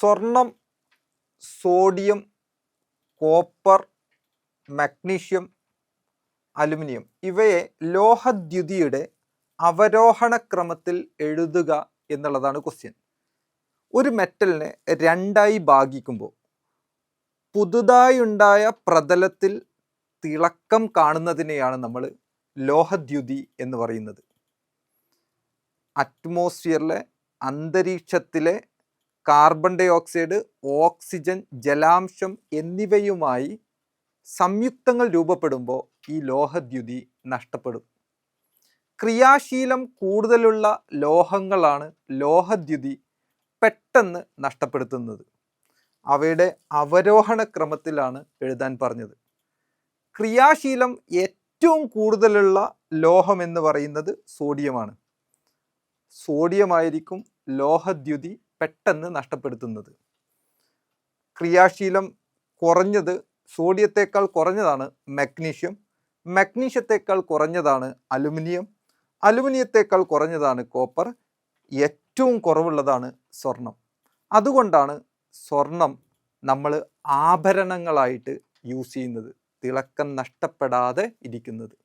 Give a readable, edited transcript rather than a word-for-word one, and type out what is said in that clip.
സ്വർണം, sodium, copper, magnesium, aluminium ഇവയെ ലോഹദ്യുതിയുടെ അവരോഹണ ക്രമത്തിൽ എഴുതുക എന്നുള്ളതാണ് ക്വസ്റ്റ്യൻ. ഒരു മെറ്റലിനെ രണ്ടായി ഭാഗിക്കുമ്പോൾ പുതുതായി ഉണ്ടായ പ്രതലത്തിൽ തിളക്കം കാണുന്നതിനെയാണ് നമ്മൾ ലോഹദ്യുതി എന്ന് പറയുന്നത്. അറ്റ്മോസ്ഫിയറിലെ അന്തരീക്ഷത്തിലെ കാർബൺ ഡൈ ഓക്സൈഡ്, ഓക്സിജൻ, ജലാംശം എന്നിവയുമായി സംയുക്തങ്ങൾ രൂപപ്പെടുമ്പോൾ ഈ ലോഹദ്യുതി നഷ്ടപ്പെടും. ക്രിയാശീലം കൂടുതലുള്ള ലോഹങ്ങളാണ് ലോഹദ്യുതി പെട്ടെന്ന് നഷ്ടപ്പെടുത്തുന്നത്. അവയുടെ അവരോഹണ ക്രമത്തിലാണ് എഴുതാൻ പറഞ്ഞത്. ക്രിയാശീലം ഏറ്റവും കൂടുതലുള്ള ലോഹം എന്ന് പറയുന്നത് സോഡിയമാണ്. സോഡിയമായിരിക്കും ലോഹദ്യുതി പെട്ടെന്ന് നഷ്ടപ്പെടുത്തുന്നത്. ക്രിയാശീലം കുറഞ്ഞത് സോഡിയത്തേക്കാൾ കുറഞ്ഞതാണ് മഗ്നീഷ്യം, മഗ്നീഷ്യത്തേക്കാൾ കുറഞ്ഞതാണ് അലുമിനിയം, അലുമിനിയത്തേക്കാൾ കുറഞ്ഞതാണ് കോപ്പർ, ഏറ്റവും കുറവുള്ളതാണ് സ്വർണം. അതുകൊണ്ടാണ് സ്വർണം നമ്മൾ ആഭരണങ്ങളായിട്ട് യൂസ് ചെയ്യുന്നത്, തിളക്കം നഷ്ടപ്പെടാതെ ഇരിക്കുന്നത്.